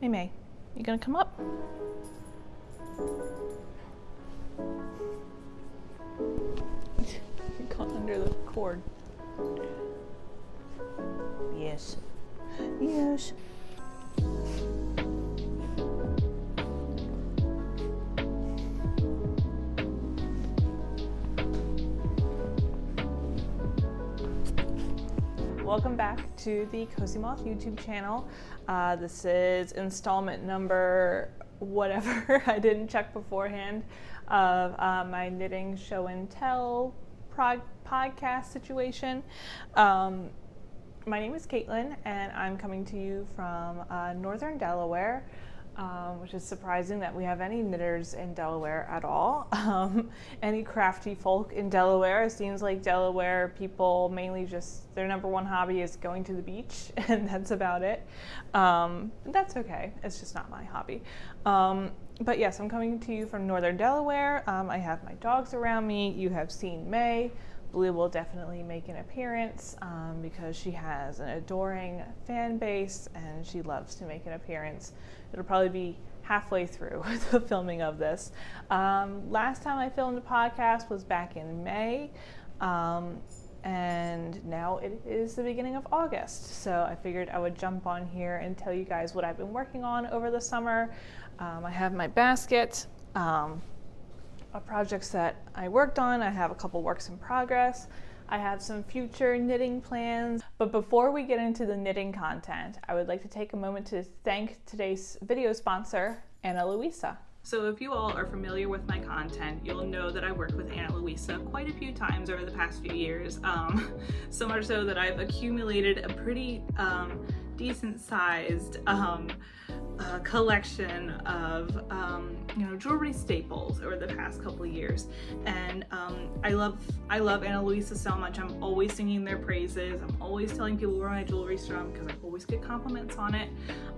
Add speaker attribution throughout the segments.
Speaker 1: May May, you gonna come up? You caught under the cord. Yes. Yes. Welcome back to the Cozy Moth YouTube channel. This is installment number whatever, I didn't check beforehand, of my knitting show and tell podcast situation. My name is Caitlin and I'm coming to you from northern Delaware, which is surprising that we have any knitters in Delaware at all. Any crafty folk in Delaware. It seems like Delaware people mainly just, their number one hobby is going to the beach, and that's about it. That's okay, it's just not my hobby. But yes, I'm coming to you from northern Delaware. I have my dogs around me. You have seen May. Blue will definitely make an appearance because she has an adoring fan base and she loves to make an appearance. It'll probably be halfway through the filming of this. Last time I filmed a podcast was back in May, and now it is the beginning of August. So I figured I would jump on here and tell you guys what I've been working on over the summer. I have my basket of projects that I worked on. I have a couple works in progress. I have some future knitting plans. But before we get into the knitting content, I would like to take a moment to thank today's video sponsor, Ana Luisa. So if you all are familiar with my content, you'll know that I worked with Ana Luisa quite a few times over the past few years. So much so that I've accumulated a pretty decent sized collection of jewelry staples over the past couple of years, and I love Ana Luisa so much. I'm always singing their praises. I'm always telling people where my jewelry's from because I always get compliments on it.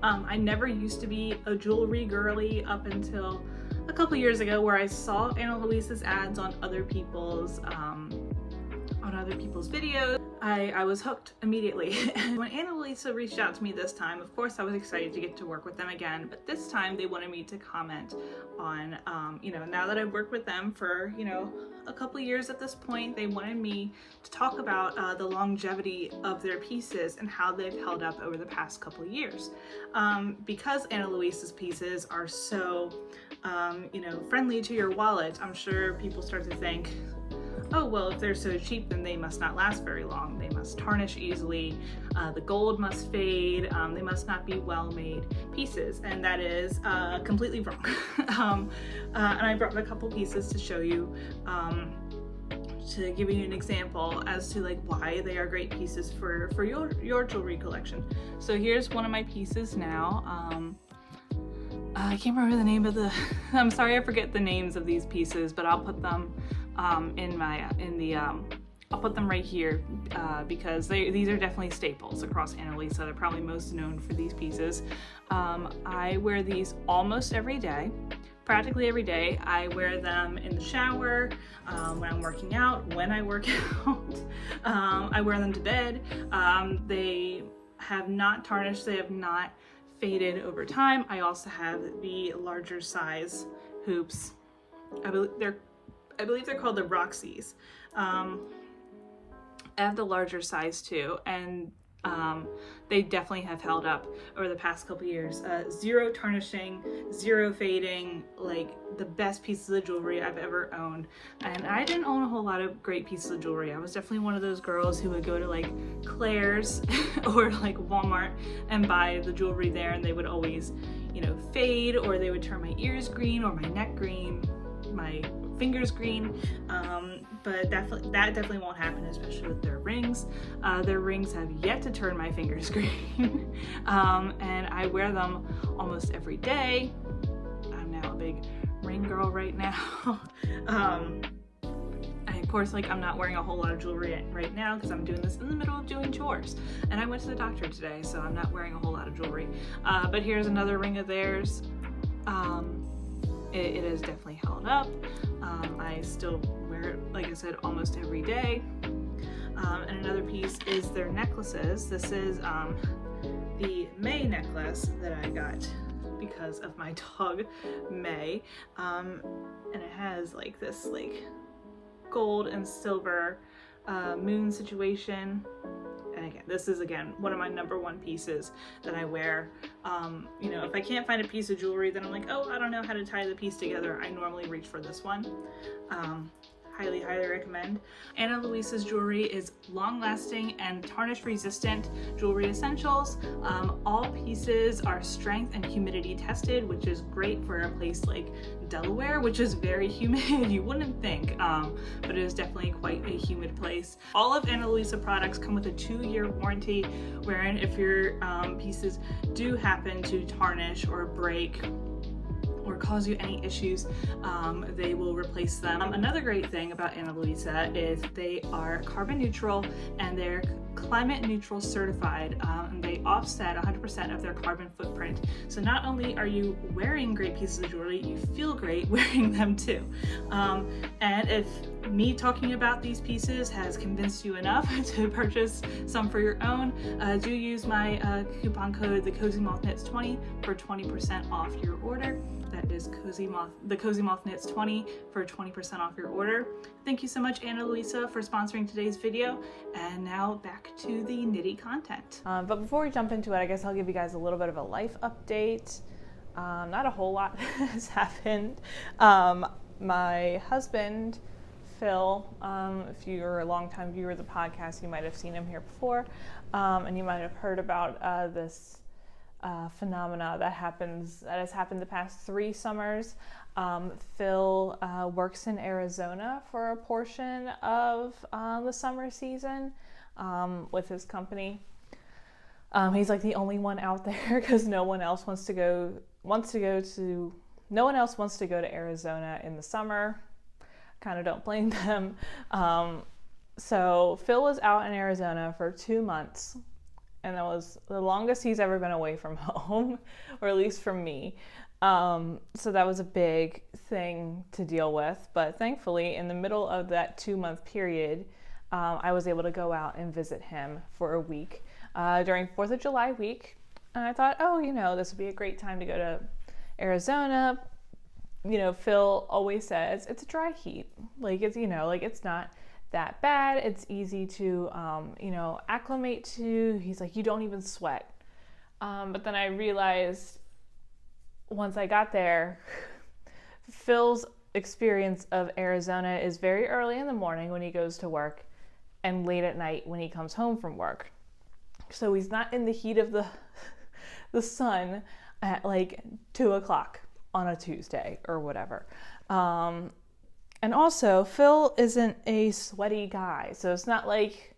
Speaker 1: I never used to be a jewelry girly up until a couple years ago, where I saw Ana Luisa's ads on other people's videos. I was hooked immediately. And when Ana Luisa reached out to me this time, of course I was excited to get to work with them again, but this time they wanted me to comment on, now that I've worked with them for, a couple of years at this point, they wanted me to talk about the longevity of their pieces and how they've held up over the past couple of years. Because Ana Luisa's pieces are so, friendly to your wallet, I'm sure people start to think, oh, well, if they're so cheap, then they must not last very long. They must tarnish easily. The gold must fade. They must not be well-made pieces. And that is completely wrong. And I brought a couple pieces to show you, to give you an example as to why they are great pieces for your jewelry collection. So here's one of my pieces now. I can't remember the name of I'm sorry, I forget the names of these pieces, but I'll put them I'll put them right here because these are definitely staples across Ana Luisa. They're probably most known for these pieces. I wear these almost every day, practically every day. I wear them in the shower, when I'm working out, when I work out. I wear them to bed. They have not tarnished, they have not faded over time. I also have the larger size hoops. I believe they're called the Roxy's. I have the larger size too, and they definitely have held up over the past couple years. Zero tarnishing, zero fading, the best pieces of jewelry I've ever owned. And I didn't own a whole lot of great pieces of jewelry. I was definitely one of those girls who would go to Claire's or Walmart and buy the jewelry there, and they would always, fade, or they would turn my ears green or my neck green, my fingers green, but that definitely won't happen, especially with their rings. Their rings have yet to turn my fingers green, and I wear them almost every day. I'm now a big ring girl right now. And of course, I'm not wearing a whole lot of jewelry right now because I'm doing this in the middle of doing chores, and I went to the doctor today, so I'm not wearing a whole lot of jewelry. But here's another ring of theirs. It has definitely held up. I still wear it, like I said, almost every day. And another piece is their necklaces. This is the May necklace that I got because of my dog May, and it has like this like gold and silver moon situation. And again, this is one of my number one pieces that I wear. You know, if I can't find a piece of jewelry, then I'm like, oh, I don't know how to tie the piece together, I normally reach for this one. Highly recommend. Ana Luisa's jewelry is long-lasting and tarnish-resistant jewelry essentials. All pieces are strength and humidity tested, which is great for a place like Delaware, which is very humid. You wouldn't think, but it is definitely quite a humid place. All of Ana Luisa products come with a 2-year warranty, wherein if your pieces do happen to tarnish or break or cause you any issues, they will replace them. Another great thing about Ana Luisa is they are carbon neutral and they're climate neutral certified, and they offset 100% of their carbon footprint. So not only are you wearing great pieces of jewelry, you feel great wearing them too. And if me talking about these pieces has convinced you enough to purchase some for your own, do use my coupon code, the Cozy Moth Knits 20 for 20% off your order. That is the Cozy Moth Knits 20 for 20% off your order. Thank you so much, Ana Luisa, for sponsoring today's video. And now back to the knitty content. But before we jump into it, I guess I'll give you guys a little bit of a life update. Not a whole lot has happened. My husband, Phil, if you're a longtime viewer of the podcast, you might have seen him here before, and you might have heard about this phenomena that has happened the past 3 summers. Phil works in Arizona for a portion of the summer season with his company. He's like the only one out there because no one else wants to go to Arizona in the summer. Kind of don't blame them. So Phil was out in Arizona for 2 months. And that was the longest he's ever been away from home, or at least from me. So that was a big thing to deal with. But thankfully, in the middle of that 2-month period, I was able to go out and visit him for a week during 4th of July week. And I thought, oh, this would be a great time to go to Arizona. Phil always says it's a dry heat. Like it's not that bad. It's easy to, acclimate to. He's like, you don't even sweat. But then I realized once I got there, Phil's experience of Arizona is very early in the morning when he goes to work and late at night when he comes home from work. So he's not in the heat of the sun at like 2:00 on a Tuesday or whatever. And also, Phil isn't a sweaty guy, so it's not like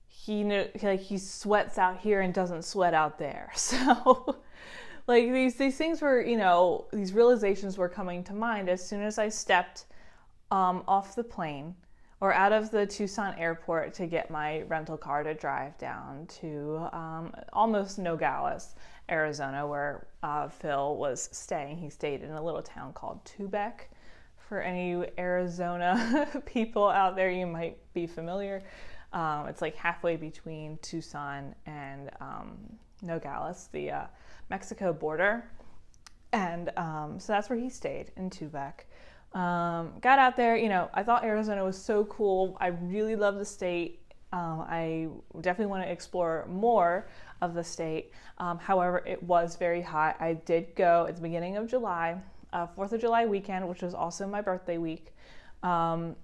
Speaker 1: he sweats out here and doesn't sweat out there. So, like these things were, these realizations were coming to mind as soon as I stepped off the plane or out of the Tucson airport to get my rental car to drive down to almost Nogales, Arizona, where Phil was staying. He stayed in a little town called Tubec. For any Arizona people out there, you might be familiar. It's like halfway between Tucson and Nogales, the Mexico border. And so that's where he stayed, in Tubec. Got out there, I thought Arizona was so cool. I really love the state. I definitely want to explore more of the state. However, it was very hot. I did go at the beginning of July. 4th of July weekend, which was also my birthday week. And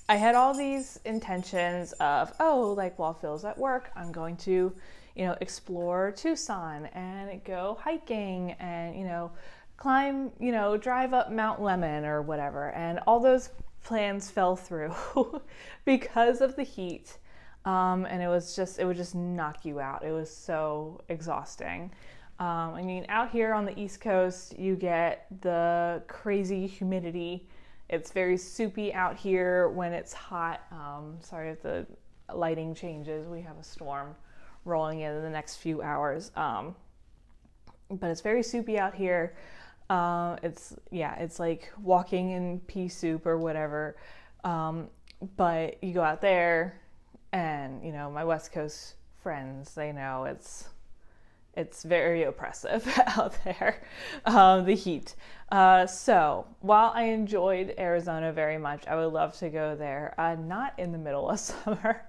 Speaker 1: I had all these intentions of, while Phil's at work, I'm going to, explore Tucson and go hiking and, climb, drive up Mount Lemmon or whatever. And all those plans fell through because of the heat. And it would just knock you out. It was so exhausting. Out here on the East Coast, you get the crazy humidity. It's very soupy out here when it's hot. Sorry if the lighting changes. We have a storm rolling in the next few hours. But it's very soupy out here. It's like walking in pea soup or whatever. But you go out there and, my West Coast friends, they know it's very oppressive out there, the heat. So while I enjoyed Arizona very much, I would love to go there, not in the middle of summer.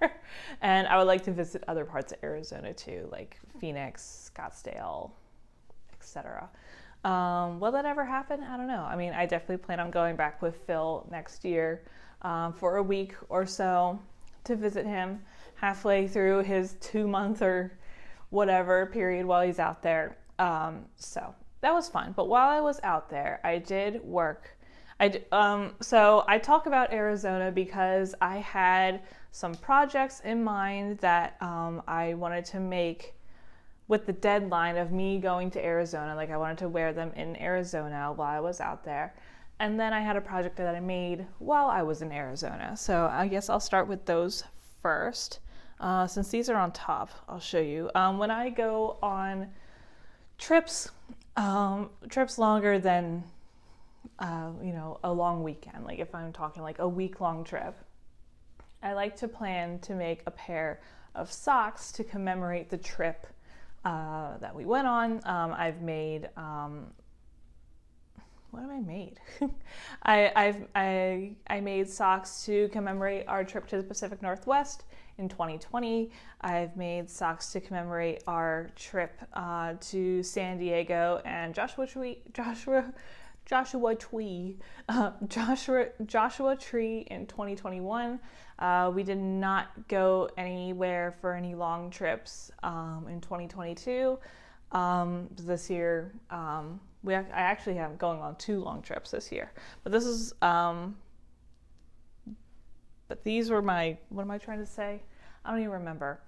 Speaker 1: And I would like to visit other parts of Arizona too, like Phoenix, Scottsdale, etc. Will that ever happen? I don't know. I mean, I definitely plan on going back with Phil next year for a week or so to visit him halfway through his 2-month or whatever period while he's out there. So that was fun. But while I was out there, I did work. So I talk about Arizona because I had some projects in mind that I wanted to make with the deadline of me going to Arizona. Like I wanted to wear them in Arizona while I was out there. And then I had a project that I made while I was in Arizona. So I guess I'll start with those first. Since these are on top, I'll show you. When I go on trips longer than, a long weekend, like if I'm talking like a week-long trip, I like to plan to make a pair of socks to commemorate the trip that we went on. I've made, what have I made? I made socks to commemorate our trip to the Pacific Northwest in 2020. I've made socks to commemorate our trip to San Diego and Joshua Tree in 2021. We did not go anywhere for any long trips in 2022. This year, I actually am going on 2 long trips this year. But this is, but these were what am I trying to say? I don't even remember.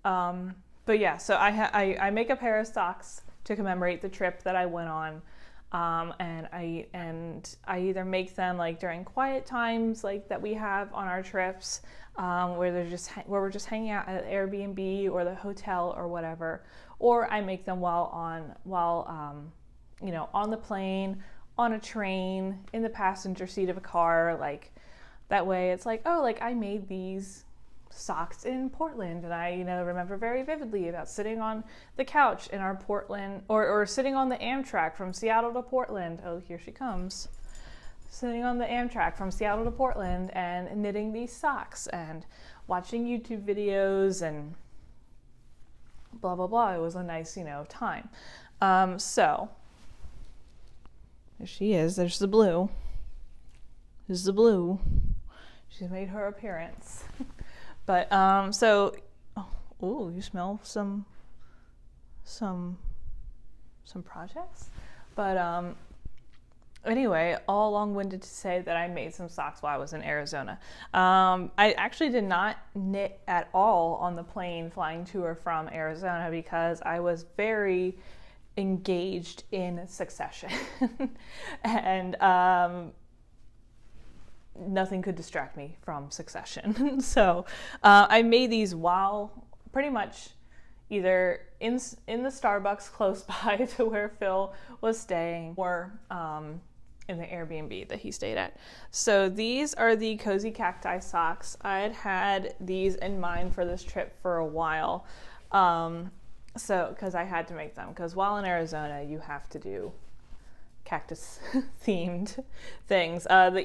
Speaker 1: But yeah, so I make a pair of socks to commemorate the trip that I went on. And I either make them like during quiet times like that we have on our trips, where we're just hanging out at Airbnb or the hotel or whatever, or I make them while on the plane, on a train, in the passenger seat of a car. Like that way it's like, oh, like I made these socks in Portland, and I remember very vividly about sitting on the couch in our Portland or sitting on the Amtrak from Seattle to Portland. Oh, here she comes. Sitting on the Amtrak from Seattle to Portland and knitting these socks and watching YouTube videos and blah blah blah. It was a nice time. So there she is. There's the blue. This is the blue. She's made her appearance. But you smell some projects. But anyway, all long-winded to say that I made some socks while I was in Arizona. I actually did not knit at all on the plane flying to or from Arizona because I was very engaged in Succession, and nothing could distract me from Succession. So I made these while pretty much either in the Starbucks close by to where Phil was staying, or in the Airbnb that he stayed at. So these are the Cozy Cacti socks. I had these in mind for this trip for a while. So because I had to make them, because while in Arizona you have to do cactus themed things. The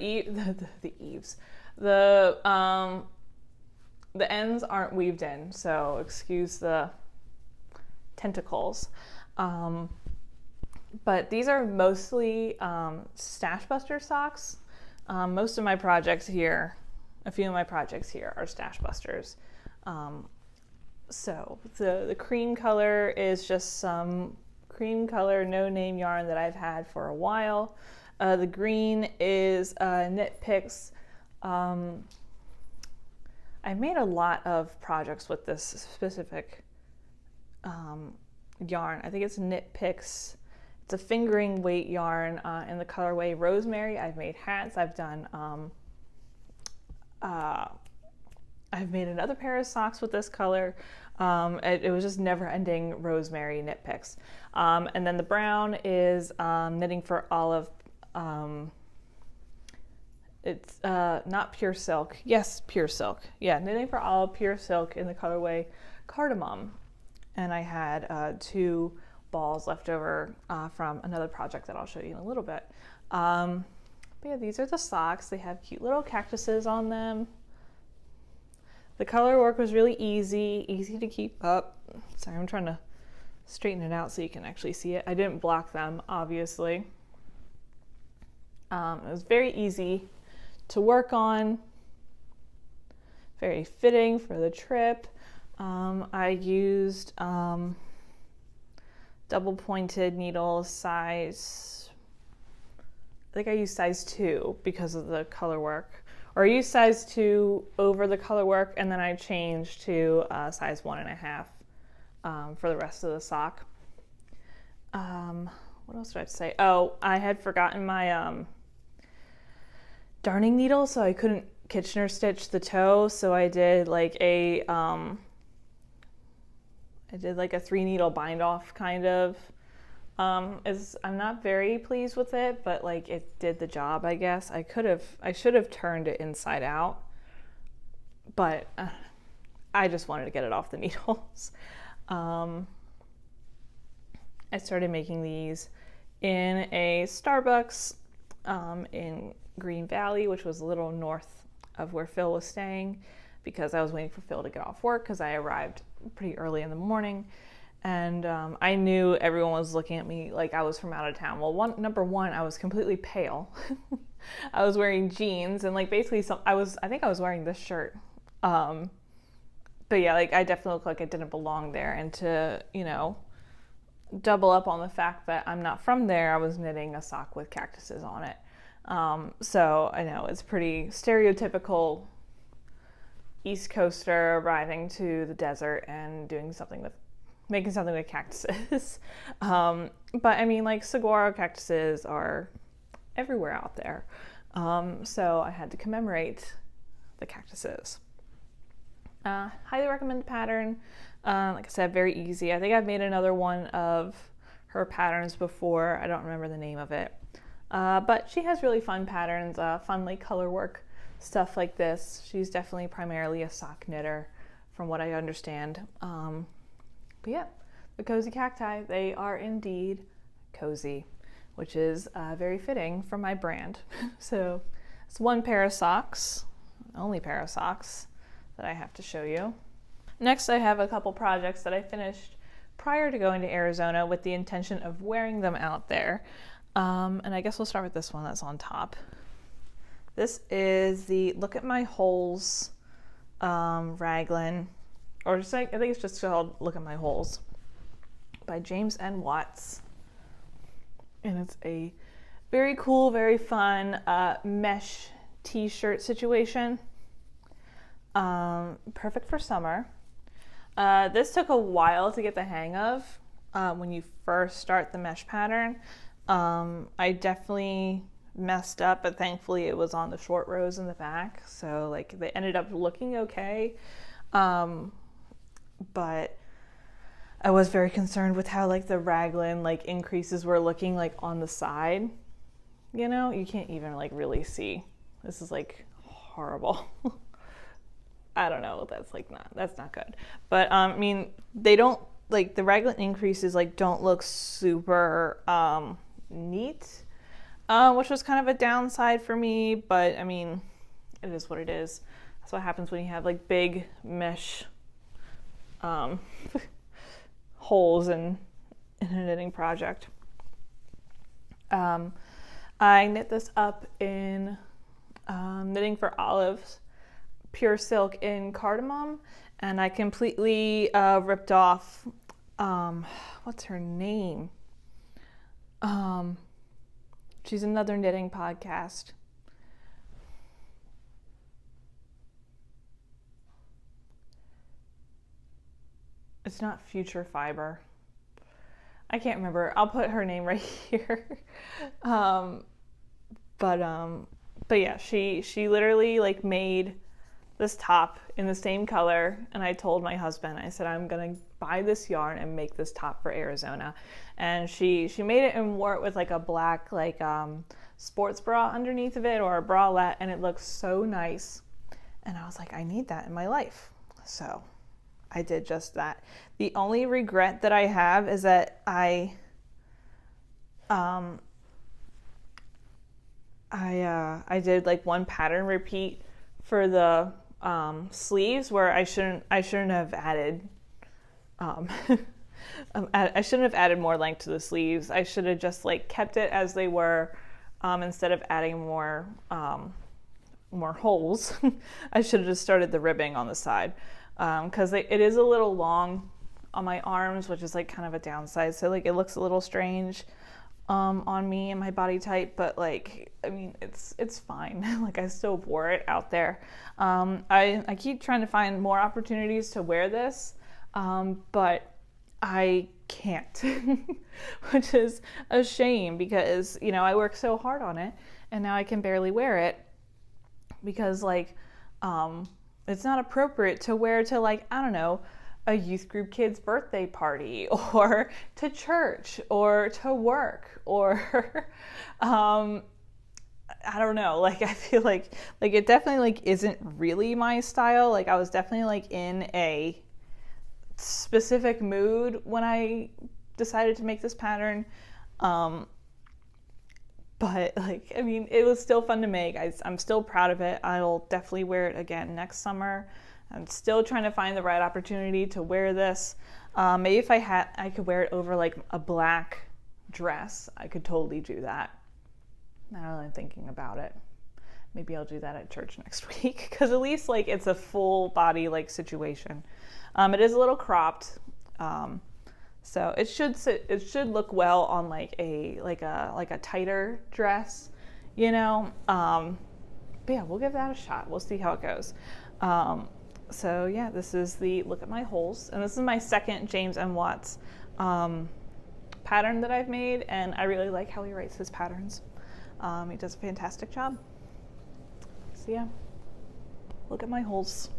Speaker 1: eaves, the ends aren't weaved in, so excuse the tentacles. But these are mostly Stash Buster socks. Most of my projects here, a few of my projects here are Stash Busters. So the cream color is just some cream color no name yarn that I've had for a while. The green is Knit Picks. I made a lot of projects with this specific yarn. I think it's Knit Picks. It's a fingering weight yarn in the colorway Rosemary. I've made hats. I've done I've made another pair of socks with this color. It was just never-ending Rosemary Knit Picks. And then the brown is Knitting for Olive. It's not Pure Silk. Yes, Pure Silk. Yeah, Knitting for Olive Pure Silk in the colorway Cardamom. and I had 2 balls left over from another project that I'll show you in a little bit. But yeah, these are the socks. They have cute little cactuses on them. The color work was really easy to keep up. Sorry, I'm trying to straighten it out so you can actually see it. I didn't block them, obviously. It was very easy to work on, very fitting for the trip. I used double pointed needles size, I think I used size 2 because of the color work. Or I used size 2 over the color work, and then I changed to size 1.5 for the rest of the sock. What else did I have to say? Oh, I had forgotten my darning needle, so I couldn't Kitchener stitch the toe, so I did like a 3 needle bind off kind of. I'm not very pleased with it, but like it did the job, I guess. I should have turned it inside out, but I just wanted to get it off the needles. I started making these in a Starbucks in Green Valley, which was a little north of where Phil was staying, because I was waiting for Phil to get off work because I arrived pretty early in the morning. And I knew everyone was looking at me like I was from out of town. Well, number one, I was completely pale. I was wearing jeans and like basically I think I was wearing this shirt. But yeah, like I definitely looked like I didn't belong there. And to, double up on the fact that I'm not from there, I was knitting a sock with cactuses on it. So I know it's pretty stereotypical East Coaster arriving to the desert and making something with cactuses. But I mean, like saguaro cactuses are everywhere out there. So I had to commemorate the cactuses. Highly recommend the pattern. Like I said, very easy. I think I've made another one of her patterns before. I don't remember the name of it. But she has really fun patterns, fun like color work, stuff like this. She's definitely primarily a sock knitter from what I understand. But yeah, the cozy cacti, they are indeed cozy, which is very fitting for my brand. So it's one pair of socks, only pair of socks that I have to show you. Next, I have a couple projects that I finished prior to going to Arizona with the intention of wearing them out there. And I guess we'll start with this one that's on top. This is the Look at My Holes raglan, or just like, I think it's just called Look at My Holes by James N. Watts. And it's a very cool, very fun mesh t-shirt situation. Perfect for summer. This took a while to get the hang of when you first start the mesh pattern. I definitely messed up, but thankfully it was on the short rows in the back, so like they ended up looking okay. But I was very concerned with how like the raglan like increases were looking like on the side. You can't even like really see. This is like horrible. I don't know. That's not good. But I mean, they don't like the raglan increases like don't look super neat, which was kind of a downside for me. But I mean, it is what it is. That's what happens when you have like big mesh holes in a knitting project. I knit this up in Knitting for Olives pure silk in cardamom, and I completely ripped off what's her name? She's another knitting podcast. It's not Future Fiber. I can't remember. I'll put her name right here. But yeah, she literally like made this top in the same color, and I told my husband, I said, I'm gonna buy this yarn and make this top for Arizona. And she made it and wore it with like a black like sports bra underneath of it, or a bralette, and it looks so nice. And I was like, I need that in my life. So I did just that. The only regret that I have is that I did like one pattern repeat for the sleeves where I shouldn't have added I shouldn't have added more length to the sleeves. I should have just like kept it as they were, instead of adding more holes. I should have just started the ribbing on the side, because it is a little long on my arms, which is like kind of a downside. So like it looks a little strange on me and my body type, but like, I mean, it's fine. Like I still wore it out there. I keep trying to find more opportunities to wear this, but I can't, which is a shame because, you know, I work so hard on it and now I can barely wear it because like, it's not appropriate to wear to like, I don't know, a youth group kid's birthday party or to church or to work or, I don't know, like I feel like it definitely like isn't really my style. Like I was definitely like in a specific mood when I decided to make this pattern, but like, I mean, it was still fun to make. I'm still proud of it. I'll definitely wear it again next summer. I'm still trying to find the right opportunity to wear this. Maybe if I could wear it over like a black dress, I could totally do that. Now that I'm thinking about it, maybe I'll do that at church next week because at least like it's a full body like situation. It is a little cropped, so it should look well on like a tighter dress, you know. But yeah, we'll give that a shot. We'll see how it goes. So yeah, this is the look at my holes, and this is my second James M. Watts pattern that I've made, and I really like how he writes his patterns. He does a fantastic job. So yeah, look at my holes.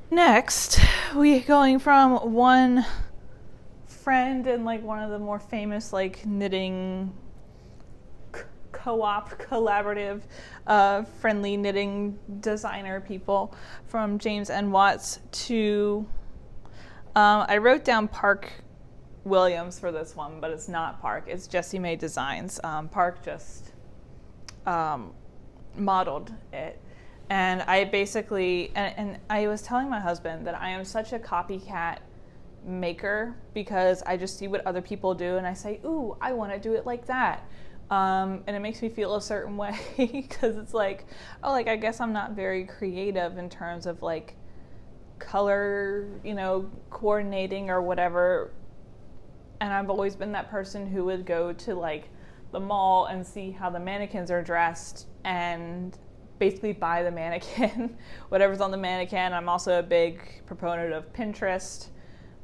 Speaker 1: Next, we're going from one friend and like one of the more famous like knitting co-op, collaborative, friendly knitting designer people from James N. Watts to, I wrote down Park Williams for this one, but it's not Park, it's Jessie Mae Designs. Park just modeled it. And I basically, and I was telling my husband that I am such a copycat maker because I just see what other people do and I say, ooh, I want to do it like that. And it makes me feel a certain way because it's like, oh, like I guess I'm not very creative in terms of like color, you know, coordinating or whatever. And I've always been that person who would go to like the mall and see how the mannequins are dressed and basically buy the mannequin, whatever's on the mannequin. I'm also a big proponent of Pinterest.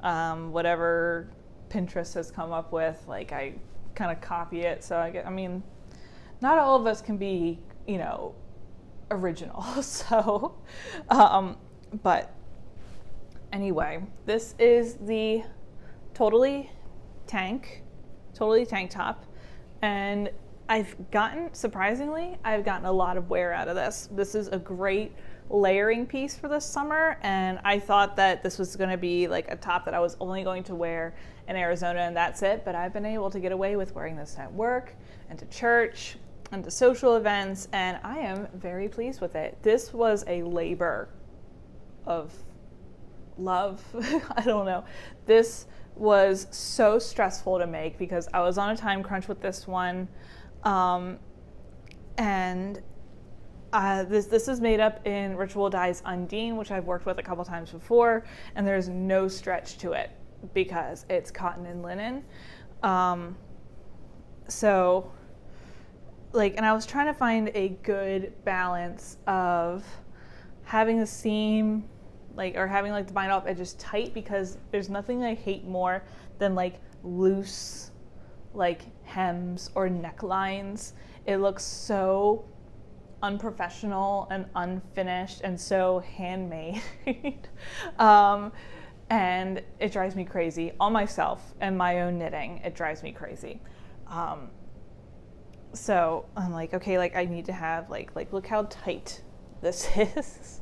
Speaker 1: Whatever Pinterest has come up with, like I kind of copy it. So I mean, not all of us can be, you know, original. So, but anyway, this is the totally tank top, and surprisingly, I've gotten a lot of wear out of this. This is a great layering piece for this summer, and I thought that this was going to be like a top that I was only going to wear in Arizona and that's it, but I've been able to get away with wearing this at work and to church and to social events, and I am very pleased with it. This was a labor of love. I don't know. This was so stressful to make because I was on a time crunch with this one. This is made up in Ritual Dyes Undine, which I've worked with a couple times before, and there's no stretch to it because it's cotton and linen. So, like, and I was trying to find a good balance of having the seam, like, or having like the bind off edges tight, because there's nothing I hate more than like loose, like hems or necklines. It looks so unprofessional and unfinished and so handmade. And it drives me crazy on myself and my own knitting. It drives me crazy. So I'm like, okay, like I need to have like look how tight this is.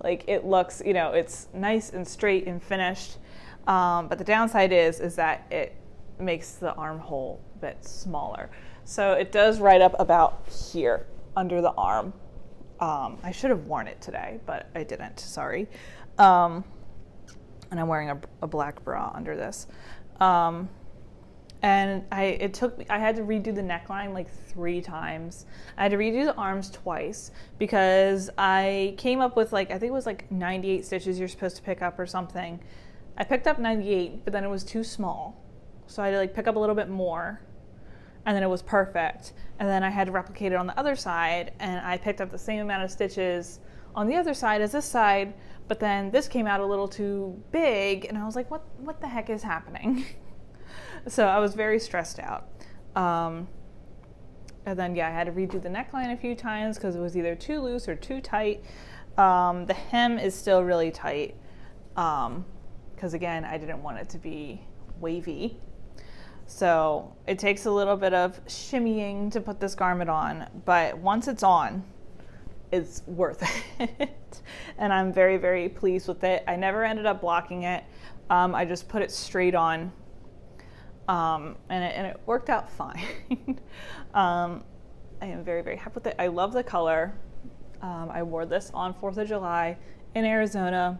Speaker 1: Like it looks, you know, it's nice and straight and finished. But the downside is that it makes the armhole a bit smaller. So it does right up about here under the arm. I should have worn it today, but I didn't, sorry. And I'm wearing a black bra under this. And I had to redo the neckline like 3 times. I had to redo the arms twice because I came up with like, I think it was like 98 stitches you're supposed to pick up or something. I picked up 98, but then it was too small. So I had to like pick up a little bit more, and then it was perfect. And then I had to replicate it on the other side, and I picked up the same amount of stitches on the other side as this side, but then this came out a little too big, and I was like, what the heck is happening? So I was very stressed out. And then, yeah, I had to redo the neckline a few times because it was either too loose or too tight. The hem is still really tight because, again, I didn't want it to be wavy. So it takes a little bit of shimmying to put this garment on, but once it's on, it's worth it. And I'm very, very pleased with it. I never ended up blocking it. I just put it straight on. And it worked out fine. I am very, very happy with it. I love the color. I wore this on 4th of July in Arizona,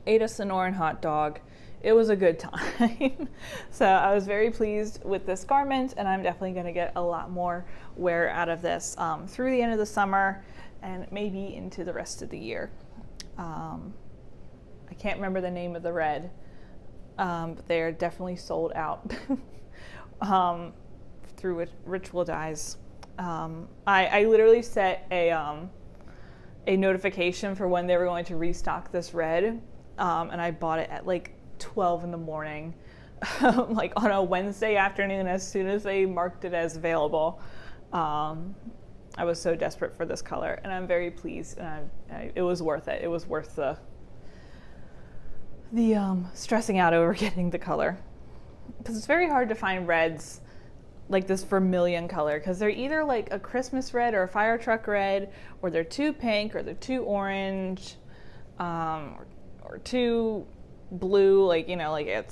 Speaker 1: ate a Sonoran hot dog. It was a good time. So I was very pleased with this garment, and I'm definitely going to get a lot more wear out of this through the end of the summer and maybe into the rest of the year. I can't remember the name of the red. But they are definitely sold out through Ritual Dyes. I literally set a notification for when they were going to restock this red, and I bought it at like 12 in the morning, like on a Wednesday afternoon as soon as they marked it as available. I was so desperate for this color, and I'm very pleased, and it was worth it. It was worth the stressing out over getting the color, because it's very hard to find reds like this vermilion color, because they're either like a Christmas red or a fire truck red, or they're too pink or they're too orange, or too blue. Like, you know, like it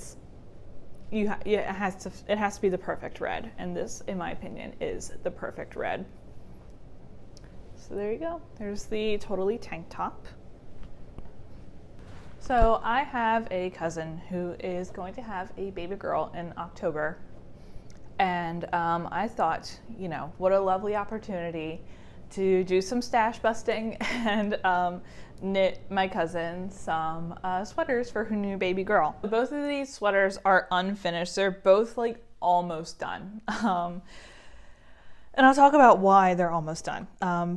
Speaker 1: has to be the perfect red, and this, in my opinion, is the perfect red. So there you go. There's the Totally tank top. So I have a cousin who is going to have a baby girl in October, and I thought, you know, what a lovely opportunity to do some stash busting and knit my cousin some sweaters for her new baby girl. Both of these sweaters are unfinished. They're both like almost done. And I'll talk about why they're almost done.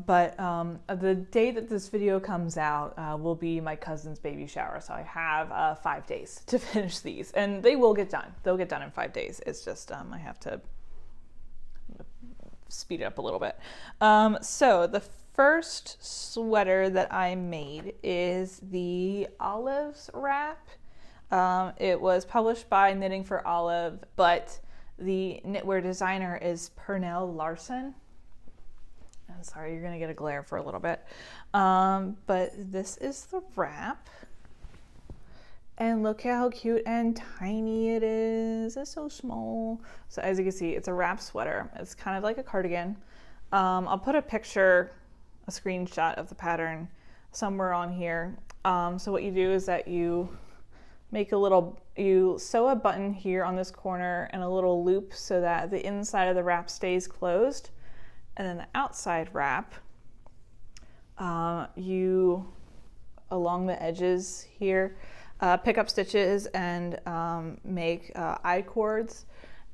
Speaker 1: But the day that this video comes out will be my cousin's baby shower. So I have 5 days to finish these, and they will get done. They'll get done in 5 days. It's just I have to speed it up a little bit. So the first sweater that I made is the Olives wrap. It was published by Knitting for Olive, but the knitwear designer is Pernell Larson. I'm sorry, you're gonna get a glare for a little bit. But this is the wrap. And look how cute and tiny it is. It's so small. So as you can see, it's a wrap sweater. It's kind of like a cardigan. I'll put a screenshot of the pattern somewhere on here. So what you do is that you sew a button here on this corner and a little loop so that the inside of the wrap stays closed. And then the outside wrap, you, along the edges here, pick up stitches and make I-cords,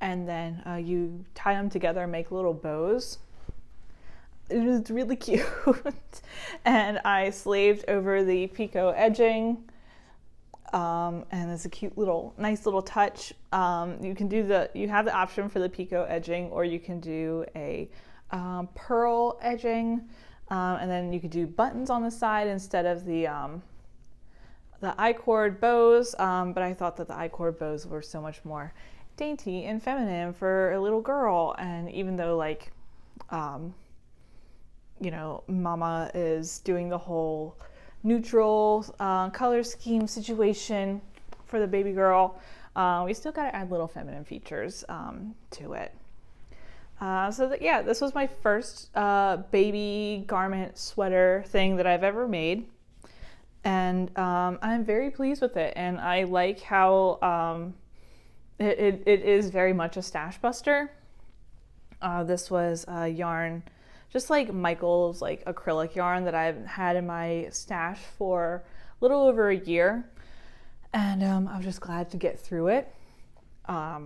Speaker 1: and then you tie them together and make little bows. It was really cute. And I slaved over the picot edging. And it's a cute little, nice little touch. You have the option for the picot edging, or you can do a pearl edging, and then you could do buttons on the side instead of the I-cord bows. But I thought that the I-cord bows were so much more dainty and feminine for a little girl. And even though, like, you know, Mama is doing the whole neutral color scheme situation for the baby girl. We still got to add little feminine features to it. Yeah, this was my first baby garment sweater thing that I've ever made. And I'm very pleased with it. And I like how it is very much a stash buster. This was a yarn, just like Michael's like acrylic yarn that I've had in my stash for a little over a year. And I was just glad to get through it. A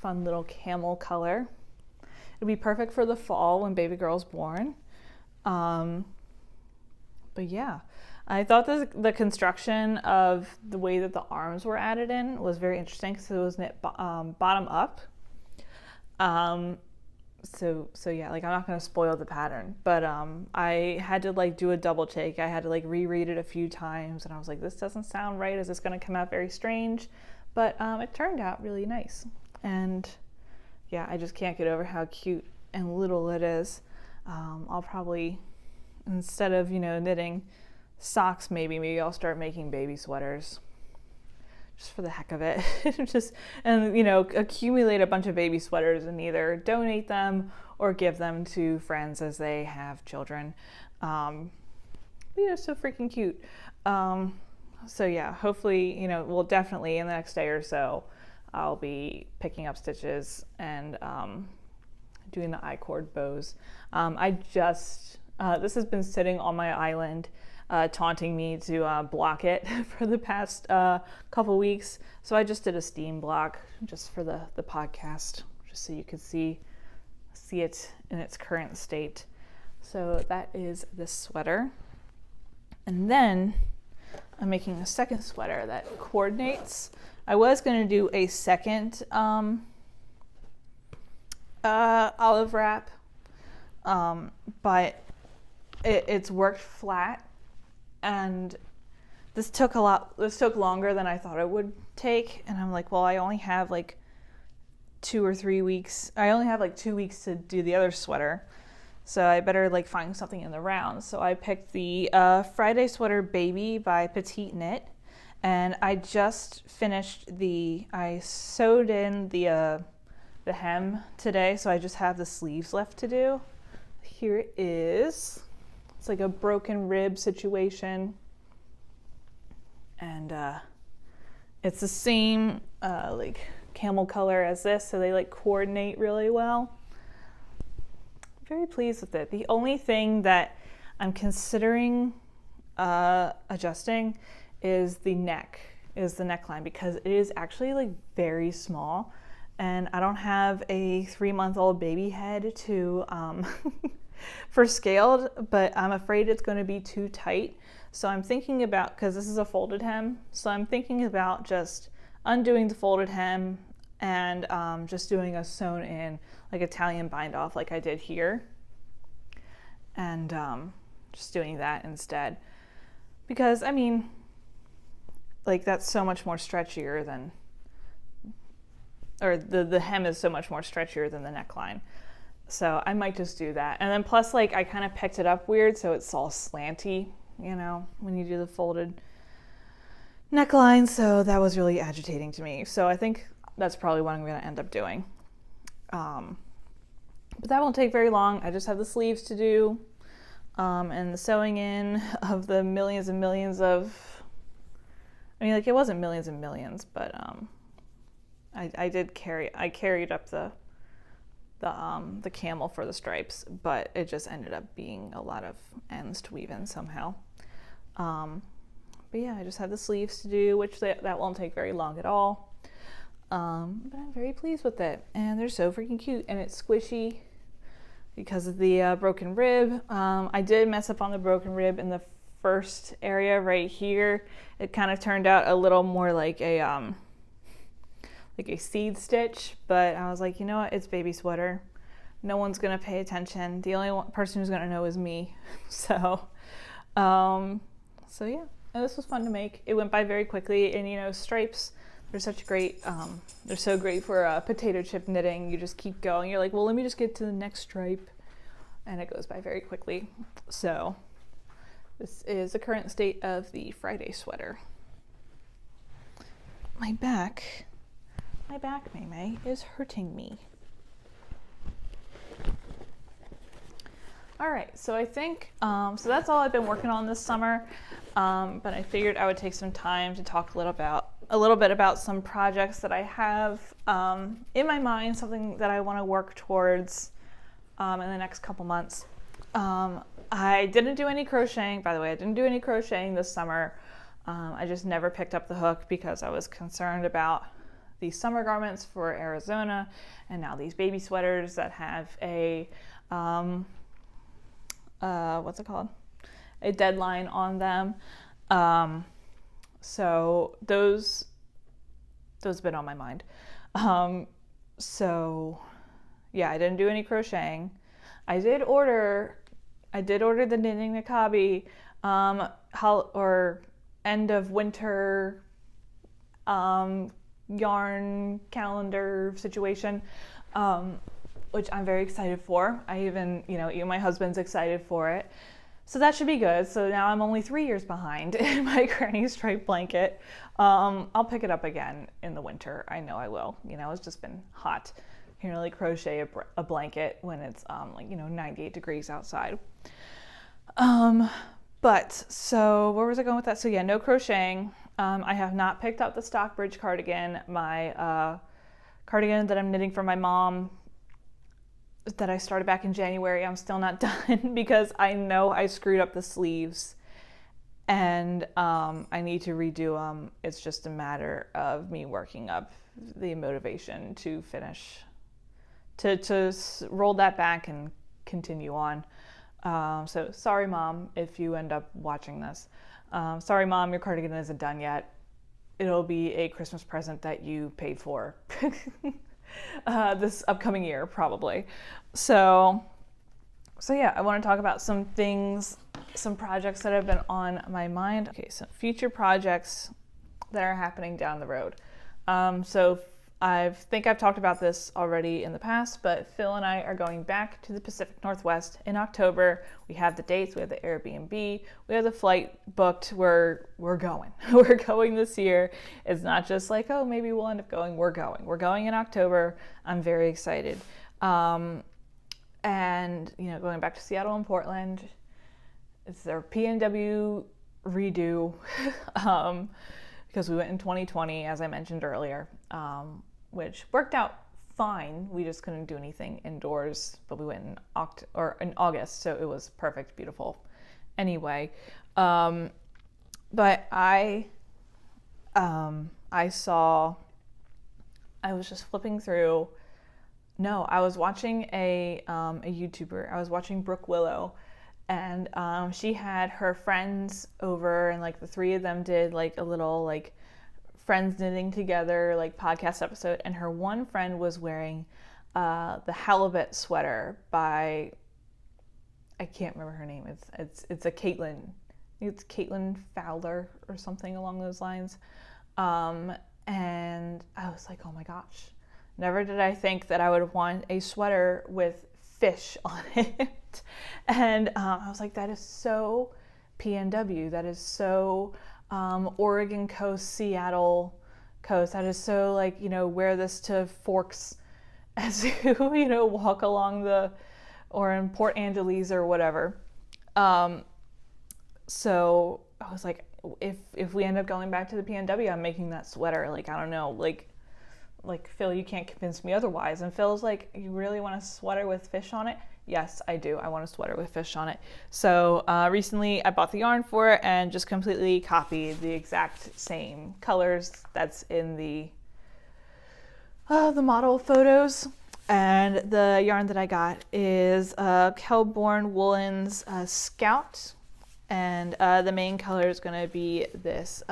Speaker 1: fun little camel color. It'd be perfect for the fall when baby girl's born. But yeah, I thought the construction of the way that the arms were added in was very interesting because it was knit bottom up. So yeah, like I'm not gonna spoil the pattern, but I had to like do a double take. I had to like reread it a few times, and I was like, this doesn't sound right. Is this gonna come out very strange? But it turned out really nice, and yeah, I just can't get over how cute and little it is. I'll probably, instead of knitting socks, maybe I'll start making baby sweaters. Just for the heck of it. Accumulate a bunch of baby sweaters and either donate them or give them to friends as they have children. So freaking cute. So yeah, hopefully, well, definitely in the next day or so, I'll be picking up stitches and doing the I-cord bows. This has been sitting on my island, taunting me to block it for the past couple weeks. So I just did a steam block just for the podcast, just so you could see it in its current state. So that is this sweater. And then I'm making a second sweater that coordinates. I was going to do a second olive wrap, but it's worked flat. And this took longer than I thought it would take. And I'm like, well, I only have like 2 or 3 weeks. I only have like 2 weeks to do the other sweater. So I better like find something in the round. So I picked the Friday Sweater Baby by Petite Knit. And I just finished I sewed in the hem today. So I just have the sleeves left to do. Here it is. It's like a broken rib situation, and it's the same like camel color as this, so they like coordinate really well. I'm very pleased with it. The only thing that I'm considering adjusting is the neckline, because it is actually like very small, and I don't have a 3-month-old baby head to for scaled, but I'm afraid it's going to be too tight. So I'm thinking about, because this is a folded hem, so I'm thinking about just undoing the folded hem and just doing a sewn in like Italian bind off like I did here, and just doing that instead, because I mean, like that's so much more stretchier than, or the hem is so much more stretchier than the neckline. So I might just do that. And then plus, like, I kind of picked it up weird, so it's all slanty, when you do the folded neckline. So that was really agitating to me. So I think that's probably what I'm going to end up doing. But that won't take very long. I just have the sleeves to do, and the sewing in of the millions and millions of, it wasn't millions and millions, but I carried up the camel for the stripes, but it just ended up being a lot of ends to weave in somehow. But yeah, I just have the sleeves to do, which that won't take very long at all. But I'm very pleased with it, and they're so freaking cute, and it's squishy because of the broken rib. I did mess up on the broken rib in the first area right here. It kind of turned out a little more like a seed stitch, but I was like, you know what, it's baby sweater. No one's gonna pay attention. The only person who's gonna know is me. So yeah, and this was fun to make. It went by very quickly, and stripes, they're such great, they're so great for potato chip knitting. You just keep going. You're like, well, let me just get to the next stripe, and it goes by very quickly. So This is the current state of the Friday sweater. My back, May, is hurting me. All right, so I think, so that's all I've been working on this summer, but I figured I would take some time to talk a little bit about some projects that I have in my mind, something that I want to work towards in the next couple months. I didn't do any crocheting, by the way. I didn't do any crocheting this summer. I just never picked up the hook because I was concerned about these summer garments for Arizona, and now these baby sweaters that have a what's it called? A deadline on them. So those have been on my mind. So yeah, I didn't do any crocheting. I did order the knitting nakabi, or end of winter yarn calendar situation, which I'm very excited for. I even my husband's excited for it. So that should be good. So now I'm only 3 years behind in my granny stripe blanket. I'll pick it up again in the winter. I know I will. It's just been hot. You can really crochet a blanket when it's 98 degrees outside. But so where was I going with that? So yeah, no crocheting. I have not picked up the Stockbridge cardigan, my cardigan that I'm knitting for my mom that I started back in January. I'm still not done because I know I screwed up the sleeves and I need to redo them. It's just a matter of me working up the motivation to finish, to roll that back and continue on. So sorry, Mom, if you end up watching this. Sorry, Mom, your cardigan isn't done yet. It'll be a Christmas present that you paid for this upcoming year, probably. So yeah, I want to talk about some things, some projects that have been on my mind. Okay, so future projects that are happening down the road. So I think I've talked about this already in the past, but Phil and I are going back to the Pacific Northwest in October. We have the dates, we have the Airbnb, we have the flight booked. We're going. We're going this year. It's not just like, oh, maybe we'll end up going. We're going. We're going in October. I'm very excited. And, going back to Seattle and Portland, it's their PNW redo because we went in 2020, as I mentioned earlier. Which worked out fine. We just couldn't do anything indoors, but we went in August, so it was perfect, beautiful. Anyway, but I was just flipping through. No, I was watching a YouTuber. I was watching Brooke Willow, and she had her friends over, and the three of them did a little friends knitting together podcast episode, and her one friend was wearing the halibut sweater by, I can't remember her name. It's a Caitlin. It's Caitlin Fowler or something along those lines. And I was like, oh my gosh, never did I think that I would want a sweater with fish on it. And I was like, that is so PNW. That is so Oregon coast, Seattle coast. That is so wear this to Forks as you walk along or in Port Angeles or whatever. So I was like, if we end up going back to the PNW, I'm making that sweater. I don't know, Phil, you can't convince me otherwise. And Phil's like, you really want a sweater with fish on it? Yes, I do. I want a sweater with fish on it. So recently I bought the yarn for it and just completely copied the exact same colors that's in the model photos. And the yarn that I got is Kelborn Woolens Scout. And the main color is going to be this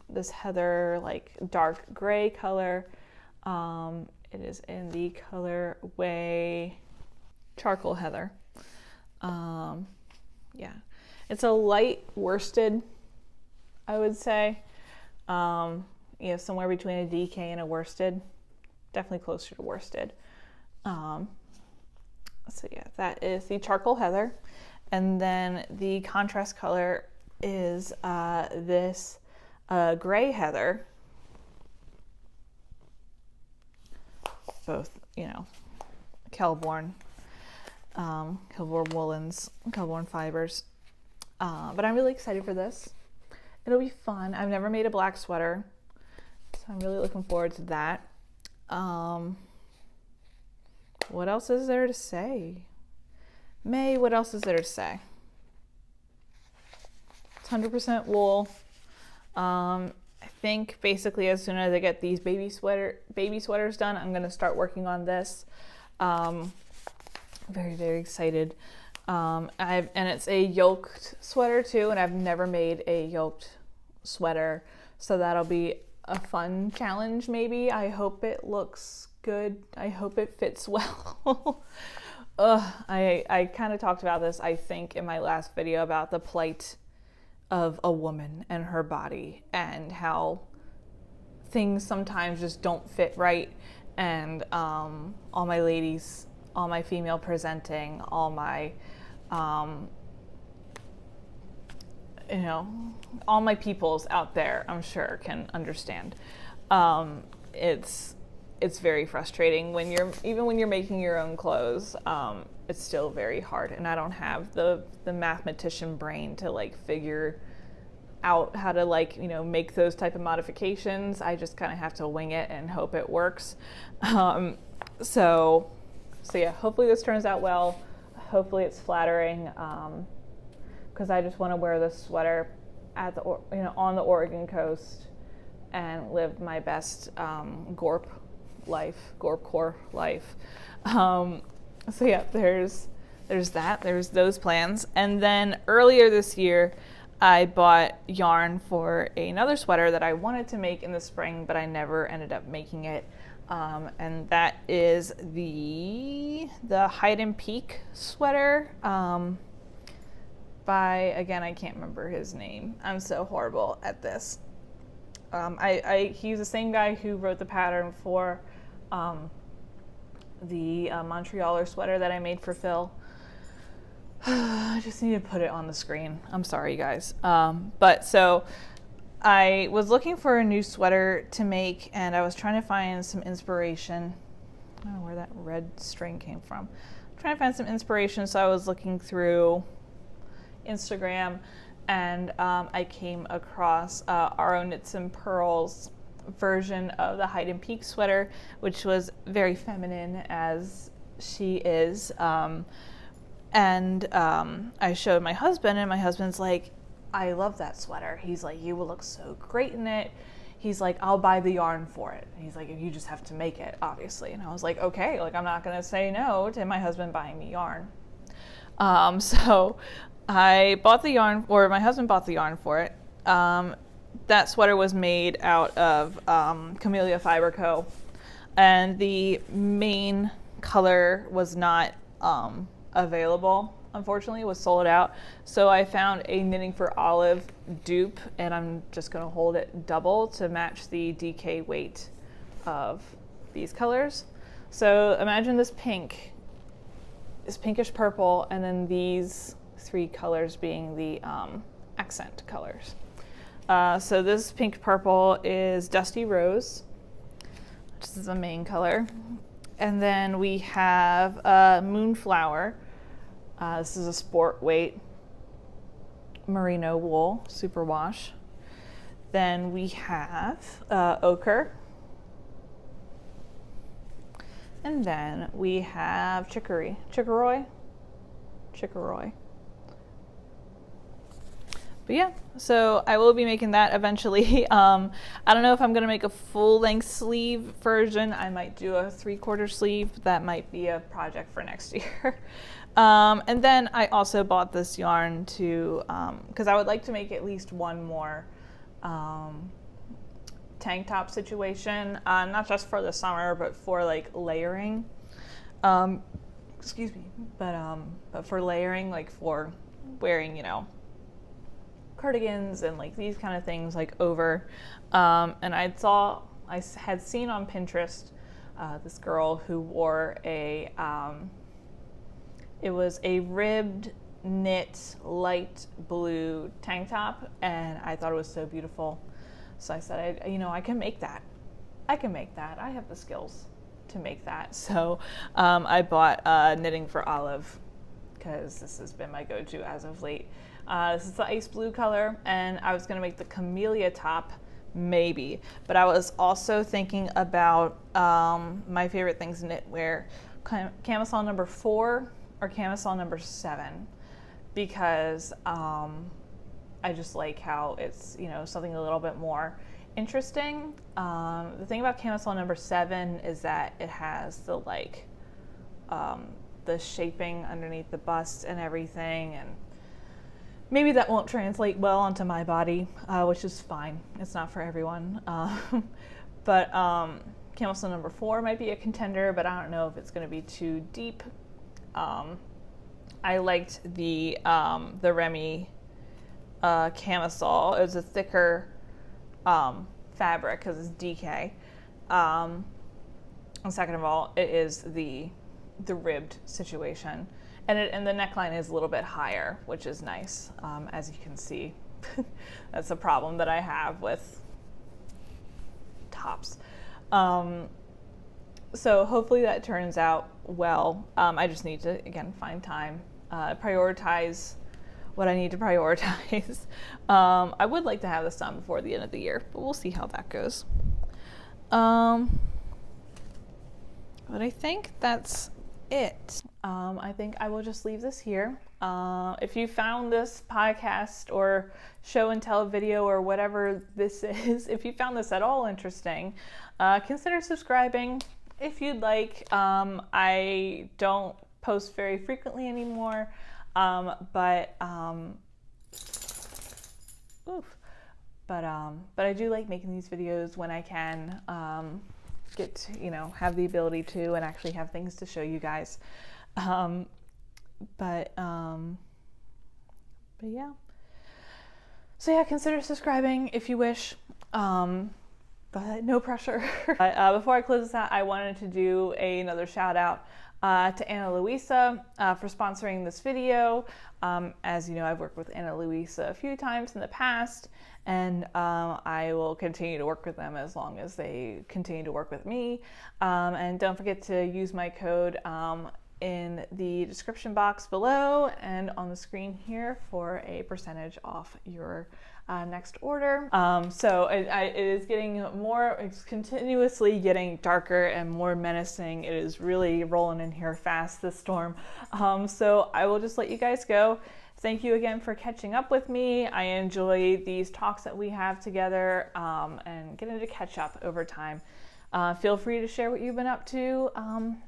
Speaker 1: this heather, dark gray color. It is in the colorway charcoal heather. Yeah, it's a light worsted, I would say. Somewhere between a DK and a worsted, definitely closer to worsted. So yeah, that is the charcoal heather. And then the contrast color is this gray heather. Both, you know, Kelborn woolens, Kelborn fibers. But I'm really excited for this. It'll be fun. I've never made a black sweater, so I'm really looking forward to that. What else is there to say? May, what else is there to say? It's 100% wool. I think basically as soon as I get these baby sweaters done, I'm gonna start working on this. Very, very excited. And it's a yoked sweater too, and I've never made a yoked sweater, so that'll be a fun challenge maybe. I hope it looks good. I hope it fits well. I kind of talked about this, I think, in my last video about the plight of a woman and her body and how things sometimes just don't fit right. And all my ladies, all my female presenting, all my you know, all my peoples out there, I'm sure, can understand. It's very frustrating when you're making your own clothes. It's still very hard, and I don't have the mathematician brain to like figure out how to, like, you know, make those type of modifications. I just kind of have to wing it and hope it works. So yeah, hopefully this turns out well. Hopefully it's flattering, because I just want to wear this sweater at on the Oregon coast and live my best Gorp core life. So yeah, there's that. There's those plans. And then earlier this year, I bought yarn for another sweater that I wanted to make in the spring, but I never ended up making it. And that is the Hide and Peak sweater by, again, I can't remember his name. I'm so horrible at this. He's the same guy who wrote the pattern for the Montrealer sweater that I made for Phil. I just need to put it on the screen. I'm sorry, you guys. But so I was looking for a new sweater to make, and I was trying to find some inspiration. I don't know where that red string came from. I'm trying to find some inspiration, so I was looking through Instagram, and I came across Our Own Knits and Pearls version of the Hide and Peak sweater, which was very feminine as she is. And I showed my husband, and my husband's like, I love that sweater. He's like, you will look so great in it. He's like, I'll buy the yarn for it. He's like, you just have to make it, obviously. And I was like, okay, like, I'm not gonna say no to my husband buying me yarn. So I bought the yarn, or my husband bought the yarn for it. That sweater was made out of Camellia Fiber Co. And the main color was not available, unfortunately. It was sold out. So I found a Knitting for Olive dupe, and I'm just gonna hold it double to match the DK weight of these colors. So imagine this pink, this pinkish purple, and then these three colors being the accent colors. So this pink purple is Dusty Rose, which is the main color. And then we have Moonflower. This is a sport weight merino wool, superwash. Then we have Ochre. And then we have Chicory. But yeah, so I will be making that eventually. I don't know if I'm gonna make a full-length sleeve version. I might do a 3/4 sleeve. That might be a project for next year. And then I also bought this yarn to, because I would like to make at least one more tank top situation, not just for the summer, but for like layering. Excuse me, but for layering, like for wearing, you know, cardigans and like these kind of things like over. And I had seen on Pinterest this girl who wore a it was a ribbed knit light blue tank top, and I thought it was so beautiful. So I said, I can make that. I can make that. I have the skills to make that. So I bought Knitting for Olive, because this has been my go-to as of late. This is the ice blue color, and I was going to make the camellia top, maybe. But I was also thinking about my favorite things in knitwear, camisole number 4 or camisole number 7, because I just like how it's, something a little bit more interesting. The thing about camisole number 7 is that it has the the shaping underneath the bust and everything, and maybe that won't translate well onto my body, which is fine. It's not for everyone. But camisole number 4 might be a contender, but I don't know if it's going to be too deep. I liked the Remy camisole. It was a thicker fabric because it's DK. And second of all, it is the ribbed situation, and the neckline is a little bit higher, which is nice. As you can see, that's a problem that I have with tops. So hopefully that turns out well. I just need to, again, find time, prioritize what I need to prioritize. I would like to have this done before the end of the year, but we'll see how that goes. But I think that's it. I think I will just leave this here. If you found this podcast or show and tell video or whatever this is, if you found this at all interesting, consider subscribing if you'd like. I don't post very frequently anymore, but I do like making these videos when I can get to, have the ability to, and actually have things to show you guys. But yeah. So yeah, consider subscribing if you wish. But no pressure. Before I close this out, I wanted to do another shout out to Ana Luisa for sponsoring this video. As you know, I've worked with Ana Luisa a few times in the past, and I will continue to work with them as long as they continue to work with me. And don't forget to use my code in the description box below and on the screen here for a percentage off your next order. So it is getting more, it's continuously getting darker and more menacing. It is really rolling in here fast, this storm. So I will just let you guys go. Thank you again for catching up with me. I enjoy these talks that we have together, and getting to catch up over time. Feel free to share what you've been up to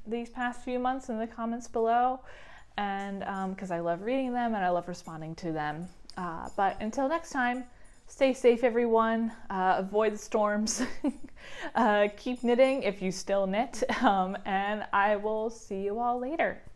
Speaker 1: these past few months in the comments below, and because I love reading them and I love responding to them. But until next time, stay safe, everyone. Avoid the storms. Keep knitting if you still knit, and I will see you all later.